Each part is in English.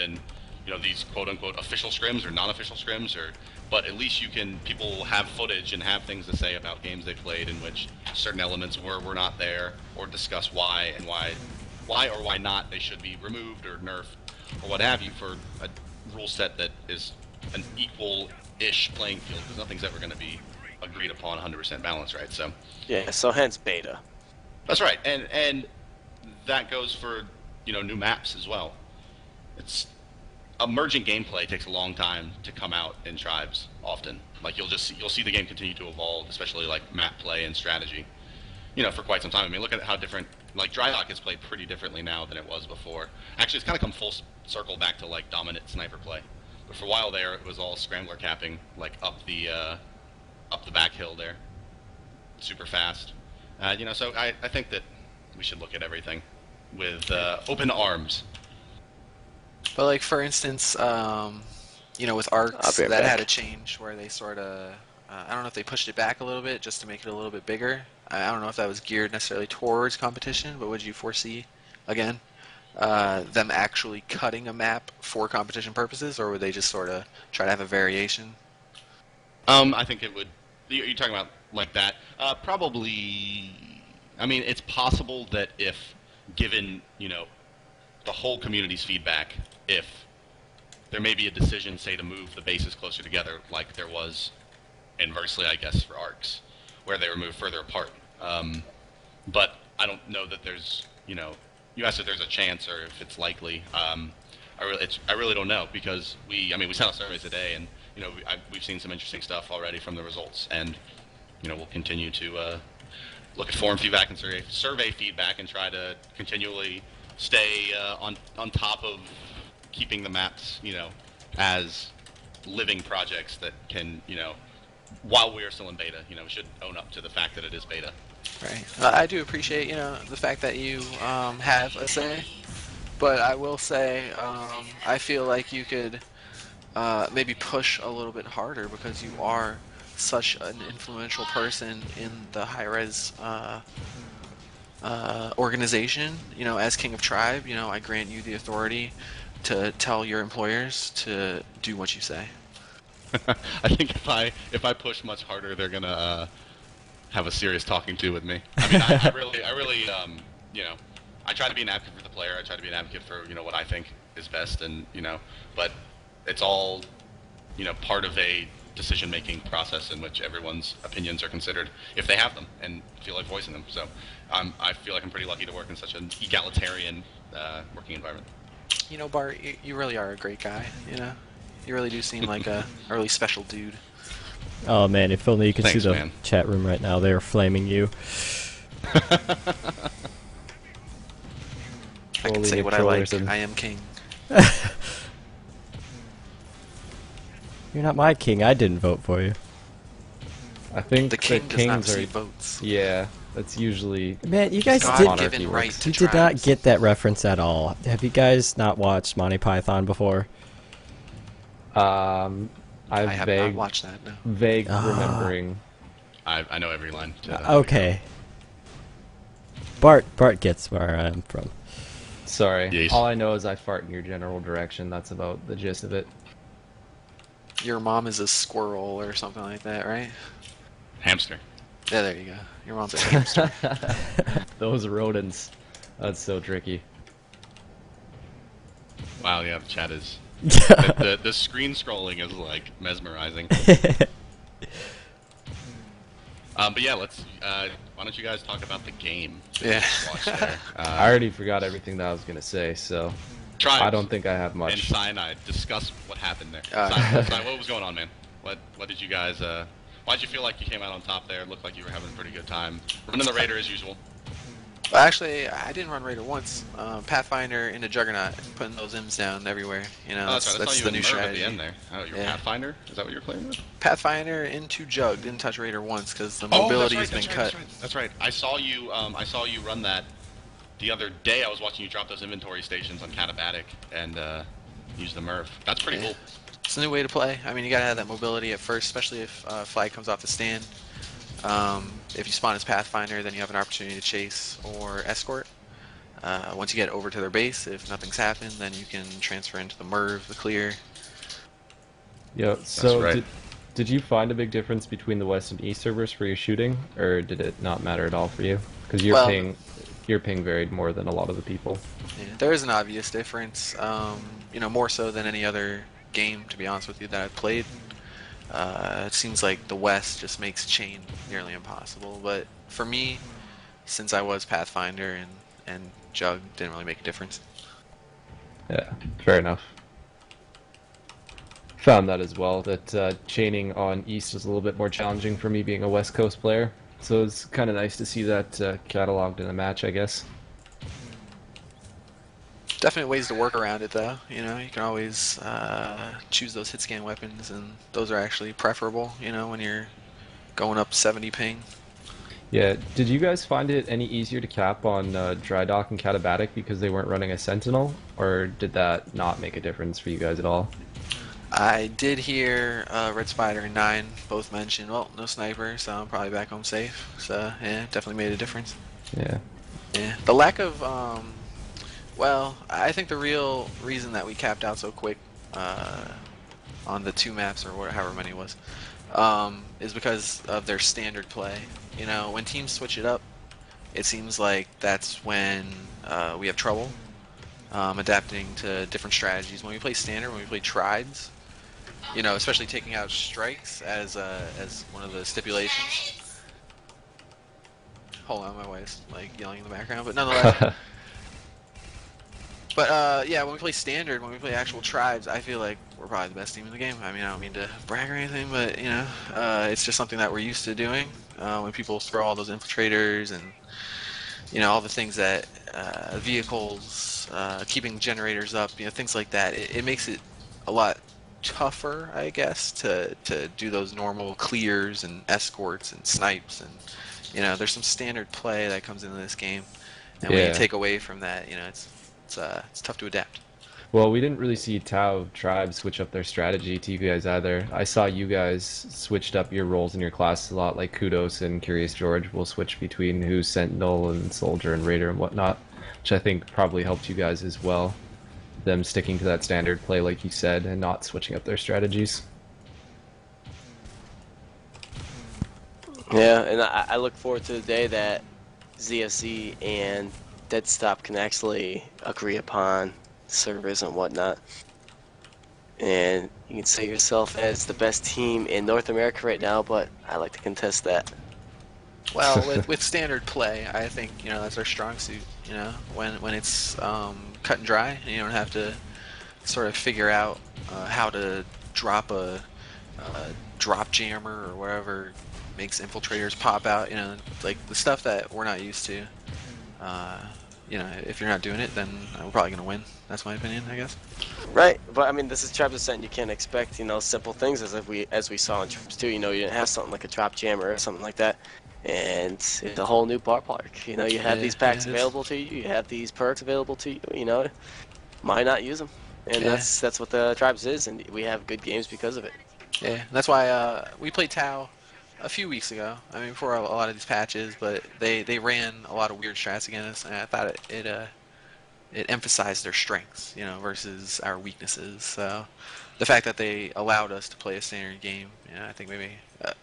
in, these quote-unquote official scrims or non-official scrims, but at least people will have footage and have things to say about games they played in which certain elements were not there, or discuss why or why not they should be removed or nerfed or what have you for a rule set that is an equal-ish playing field, because nothing's ever going to be agreed upon 100% balance, right? So Yeah, so hence beta. that's right, and that goes for new maps as well. It's emerging gameplay takes a long time to come out in tribes. Often, like you'll see the game continue to evolve, especially like map play and strategy. For quite some time. I mean, look at how different. Like Dry Dock is played pretty differently now than it was before. Actually, it's kind of come full circle back to like dominant sniper play. But for a while there, it was all scrambler capping, like up the back hill there, super fast. So I think that we should look at everything with open arms. But like for instance, with arcs, that back. had a change where they sort of, I don't know if they pushed it back a little bit just to make it a little bit bigger. I don't know if that was geared necessarily towards competition, but would you foresee, again, them actually cutting a map for competition purposes, or would they just sort of try to have a variation? I think it would. You're talking about like that? Probably. I mean, it's possible that if given, the whole community's feedback, if there may be a decision, say, to move the bases closer together, like there was inversely, I guess, for arcs, where they were moved further apart. But I don't know that there's, you asked if there's a chance or if it's likely. I really don't know, because we sent out surveys today, and we've seen some interesting stuff already from the results, and we'll continue to look at forum feedback and survey feedback and try to continually stay on top of keeping the maps, as living projects that can, while we are still in beta, we should own up to the fact that it is beta. Right. I do appreciate, the fact that you have a say, but I will say I feel like you could maybe push a little bit harder, because you are such an influential person in the high-res organization. As King of Tribe, I grant you the authority to tell your employers to do what you say. I think if I push much harder, they're gonna have a serious talking to with me. I mean, I really, I try to be an advocate for the player. I try to be an advocate for what I think is best, and but it's all part of a decision-making process in which everyone's opinions are considered if they have them and feel like voicing them. So I feel like I'm pretty lucky to work in such an egalitarian working environment. Bart, you really are a great guy. You really do seem like a really special dude. Oh man, if only you could Thanks, see the man. chat room right now. They're flaming you. I can say what I like. I am king. You're not my king. I didn't vote for you. I think The king does not kings receive are. votes. Yeah, that's usually. Man, you guys God did. monarchy given works. right to You did not tribes. get that reference at all. Have you guys not watched Monty Python before? I I've have not vague, watched that. No. vague Ah. remembering. I know every line. Okay. Bart gets where I'm from. Sorry, Yes. all I know is I fart in your general direction. That's about the gist of it. Your mom is a squirrel or something like that, right? Hamster. Yeah, there you go. Your mom's a hamster. Those rodents. That's so tricky. Wow, yeah, the chat is. The screen scrolling is like mesmerizing. But yeah, let's. Why don't you guys talk about the game? Yeah. Watch there. I already forgot everything that I was gonna say, so Tribes I don't think I have and much. Cyanide. Discuss what happened there. Alright. Cyanide, what was going on, man? What did you guys? Why did you feel like you came out on top there? It looked like you were having a pretty good time. Running the Raider as usual. Well, actually, I didn't run Raider once. Pathfinder into Juggernaut, putting those M's down everywhere. Oh, that's right. I saw you the in new Merv at strategy. the end there. Oh, you're Yeah. Pathfinder? Is that what you're playing with? Pathfinder into Jug. Didn't touch Raider once because the Oh, mobility that's has right, been that's cut. right, that's right. I saw you. I saw you run that the other day. I was watching you drop those inventory stations on Catabatic and use the Merv. That's pretty Yeah. cool. It's a new way to play. I mean, you gotta have that mobility at first, especially if flag comes off the stand. If you spawn as Pathfinder, then you have an opportunity to chase or escort. Once you get over to their base, if nothing's happened, then you can transfer into the MERV, the clear. Yeah. So right. did you find a big difference between the West and East servers for your shooting, or did it not matter at all for you? Because Well, your ping varied more than a lot of the people. yeah, there is an obvious difference. More so than any other game, to be honest with you, that I've played. It seems like the West just makes chain nearly impossible. But for me, since I was Pathfinder and Jug, didn't really make a difference. Yeah, fair enough. Found that as well, that chaining on East was a little bit more challenging for me being a West Coast player. So it's kind of nice to see that cataloged in a match, I guess. Definite ways to work around it, though. You can always choose those hit scan weapons, and those are actually preferable. When you're going up 70 ping. Yeah, did you guys find it any easier to cap on Dry Dock and Katabatic because they weren't running a Sentinel, or did that not make a difference for you guys at all? I did hear Red Spider and 9 both mention, well, no sniper, so I'm probably back home safe. So, yeah, definitely made a difference. Yeah. Yeah. The lack of, I think the real reason that we capped out so quick on the 2 maps, or however many it was, is because of their standard play. When teams switch it up, it seems like that's when we have trouble adapting to different strategies. When we play standard, when we play tribes, especially taking out strikes as one of the stipulations. Hold on, my wife's like yelling in the background, but nonetheless. But yeah, when we play standard, when we play actual tribes, I feel like we're probably the best team in the game. I mean, I don't mean to brag or anything, but it's just something that we're used to doing. When people throw all those infiltrators and all the things that vehicles, keeping generators up, things like that, it makes it a lot tougher, I guess, to do those normal clears and escorts and snipes, and there's some standard play that comes into this game, and when you take away from that, it's tough to adapt. Well, we didn't really see Tau Tribe switch up their strategy to you guys either. I saw you guys switched up your roles in your classes a lot, like Kudos and Curious George will switch between who's Sentinel and Soldier and Raider and whatnot, which I think probably helped you guys as well. Them sticking to that standard play, like you said, and not switching up their strategies. Yeah, and I look forward to the day that ZFZ and Deadstop can actually agree upon servers and whatnot. And you can say yourself as the best team in North America right now, but I like to contest that. Well, with standard play, I think that's our strong suit. When it's cut and dry, and you don't have to sort of figure out how to drop a drop jammer or whatever makes infiltrators pop out. Like the stuff that we're not used to. If you're not doing it, then we're probably gonna win. That's my opinion, I guess. Right, but I mean, this is Tribes Ascent. You can't expect simple things as we saw in Tribes 2. You didn't have something like a drop jammer or something like that, and it's a whole new ballpark. You have these packs available to you. You have these perks available to you. Why not use them? And that's what the Tribes is, and we have good games because of it. Yeah, that's why we played Tau a few weeks ago. I mean, before a lot of these patches, but they ran a lot of weird strats against us, and I thought it emphasized their strengths, versus our weaknesses. So the fact that they allowed us to play a standard game, I think maybe,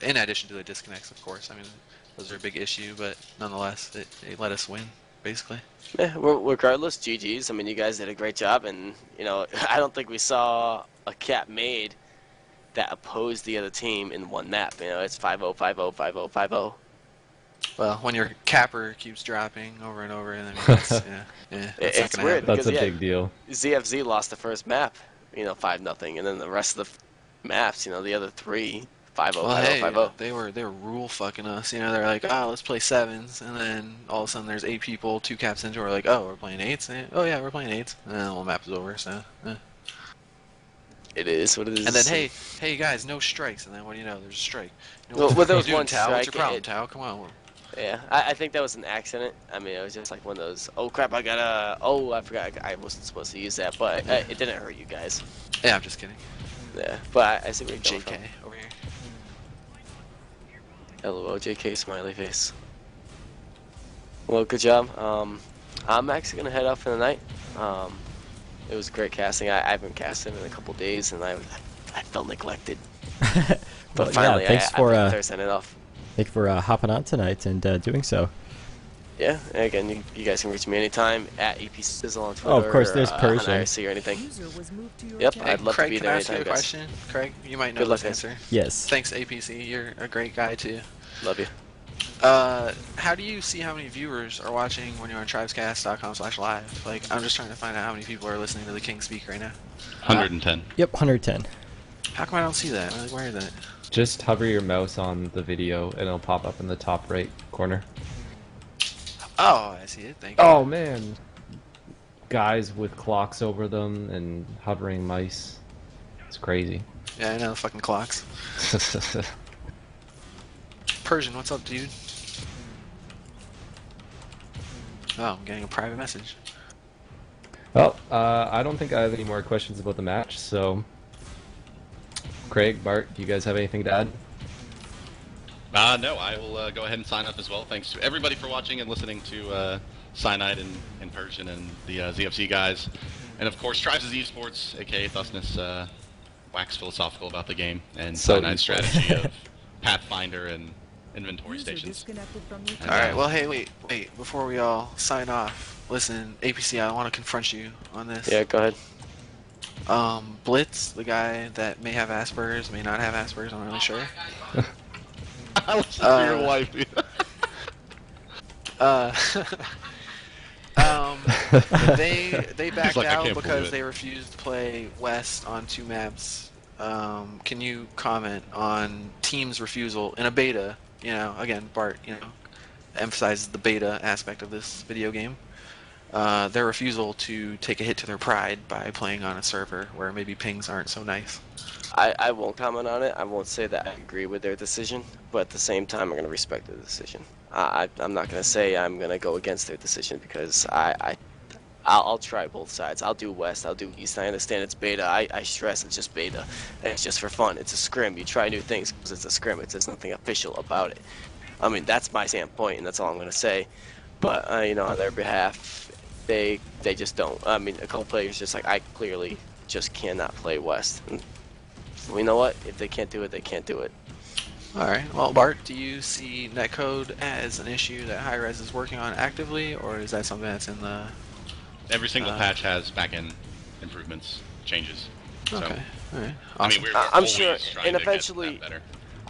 in addition to the disconnects, of course, I mean, those are a big issue, but nonetheless, it let us win, basically. Yeah, regardless, GG's. I mean, you guys did a great job, and I don't think we saw a cap made that opposed the other team in one map. It's 5-0, 5-0, 5-0, 5-0. Well, when your capper keeps dropping over and over, and it's weird. That's a big deal. ZFZ lost the first map, 5-0, and then the rest of the maps, the other 3, 5-0, 5-0, 5-0. They were rule fucking us. They're like, let's play 7s, and then all of a sudden there's 8 people, 2 caps into. We're like, oh, we're playing 8s. And, oh yeah, we're playing 8s, and then the whole map is over. So. It is what it is. And then, hey guys, no strikes. And then what do you know? There's a strike. Well, there was one Tau? strike. What's your problem, Tau? Come on. Yeah, I think that was an accident. I mean, it was just like one of those, oh crap, I forgot I wasn't supposed to use that, but it didn't hurt you guys. Yeah, I'm just kidding. Yeah, but I see where you're going JK from. over here. LOL, JK, smiley face. Well, good job. I'm actually gonna head out for the night. It was great casting. I haven't casted in a couple days, and I felt neglected. But Well, finally, yeah, thanks I for Thursday night off. thank you for hopping on tonight and doing so. Yeah, and again, you guys can reach me anytime at EPSizzle on Twitter. Oh, of course, there's or, Persian. on IRC or anything. User was moved to your Yep, channel. I'd love Craig, to be can there I ask you anytime, a guys. question? Craig, you might know Good luck, this guys. answer. Yes. Thanks, APC. You're a great guy too. Love you. How do you see how many viewers are watching when you're on tribescast.com/live? Like, I'm just trying to find out how many people are listening to the King speak right now. 110. Yep, 110. How come I don't see that? Like, where is that? Just hover your mouse on the video and it'll pop up in the top right corner. Oh, I see it. Thank you. Oh man, guys with clocks over them and hovering mice. It's crazy. Yeah, I know the fucking clocks. Persian, what's up, dude? Oh, I'm getting a private message. Well, I don't think I have any more questions about the match, so... Craig, Bart, do you guys have anything to add? No, I will go ahead and sign up as well. Thanks to everybody for watching and listening to Cyanide and Persian and the ZFZ guys. And of course, Tribes of Esports, aka Thusness, wax philosophical about the game, and So Cyanide's esports. strategy of Pathfinder and inventory User stations. disconnected from your And, Alright, well, hey, wait. Before we all sign off, listen, APC, I want to confront you on this. Yeah, go ahead. Blitz, the guy that may have Asperger's, may not have Asperger's, I'm not really sure. I listen to your wife. They backed like, I out can't believe because it. they refused to play West on 2 maps. Can you comment on team's refusal in a beta? You know, again, Bart, you know, emphasizes the beta aspect of this video game. Their refusal to take a hit to their pride by playing on a server where maybe pings aren't so nice. I won't comment on it. I won't say that I agree with their decision, but at the same time, I'm going to respect their decision. I'm not going to say I'm going to go against their decision because I'll try both sides. I'll do West, I'll do East. I understand it's beta. I stress it's just beta. And it's just for fun. It's a scrim. You try new things because it's a scrim. There's nothing official about it. I mean, that's my standpoint, and that's all I'm going to say. But, you know, on their behalf, they just don't. I mean, a couple players just like, I clearly just cannot play West. And well, you know what? If they can't do it, they can't do it. Alright, well, Bart, do you see netcode as an issue that Hi-Rez is working on actively, or is that something that's in the... Every single patch has back-end improvements, changes. So, Okay, alright. I mean, Awesome. we're I'm always sure, trying and to eventually, get that better.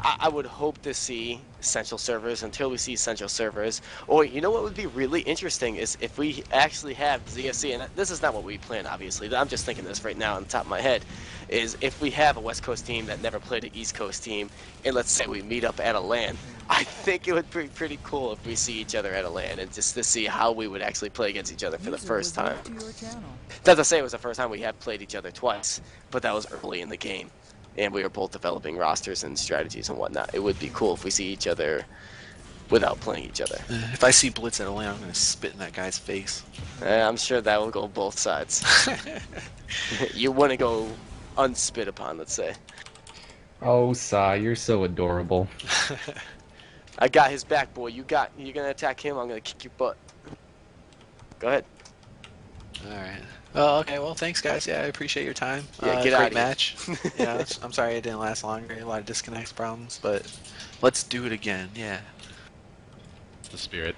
I would hope to see central servers. Until we see central servers, or you know what would be really interesting is if we actually have ZFC, and this is not what we plan, obviously. I'm just thinking this right now on the top of my head, is if we have a West Coast team that never played an East Coast team, and let's say we meet up at a LAN, I think it would be pretty cool if we see each other at a LAN, and just to see how we would actually play against each other for the User first was time. moved to your channel. Not to say it was the first time we have played each other twice, but that was early in the game. And we were both developing rosters and strategies and whatnot. It would be cool if we see each other without playing each other. If I see Blitz at a lane, I'm going to spit in that guy's face. I'm sure that will go both sides. You want to go unspit upon, let's say. Oh, Sai, you're so adorable. I got his back, boy. You're gonna attack him. I'm gonna kick your butt. Go ahead. Alright. Well, okay, well, thanks, guys. Yeah, I appreciate your time. Yeah, get great out of here. match. Yeah, I'm sorry it didn't last longer. A lot of disconnects problems, but let's do it again. Yeah. It's the spirit.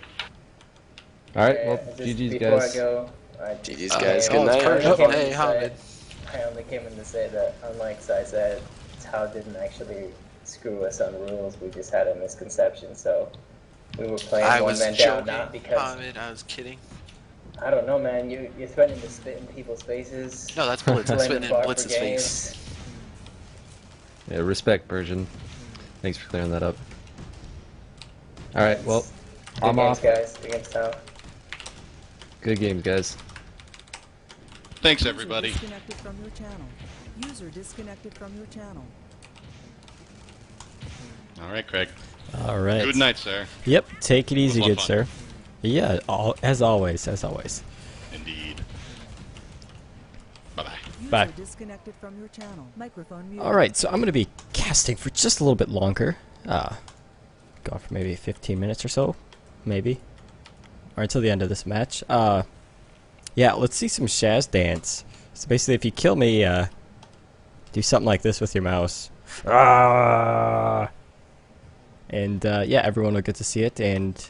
Alright, well, Just GG's before guys. I go, GG's guys. oh, Good it's night. perfect. Oh, Hey, Hamid. I only came in to say that, unlike Sai said, Tao didn't actually screw us on rules. We just had a misconception. So we were playing I one was man joking, down, not because Hamid. I was kidding. I don't know, man. You're threatening to spit in people's faces. No, that's Blitz. I'm blaming spitting in Bart for Blitz's face. games. Yeah, respect, Persian. Thanks for clearing that up. Alright, well, Good I'm games, off. guys. Against Tao. Good games, guys. Thanks, User everybody. disconnected from your channel. User disconnected from your channel. All right, Craig. All right. Good night, sir. Yep. Take it easy, a lot good of sir. fun. Yeah. As always. As always. Indeed. Bye-bye. User Bye. disconnected from your channel. Microphone muted. All right. So I'm going to be casting for just a little bit longer. Go for maybe 15 minutes or so, maybe. or until the end of this match. Yeah, let's see some Shaz dance. So basically, if you kill me, do something like this with your mouse. And yeah, everyone will get to see it. And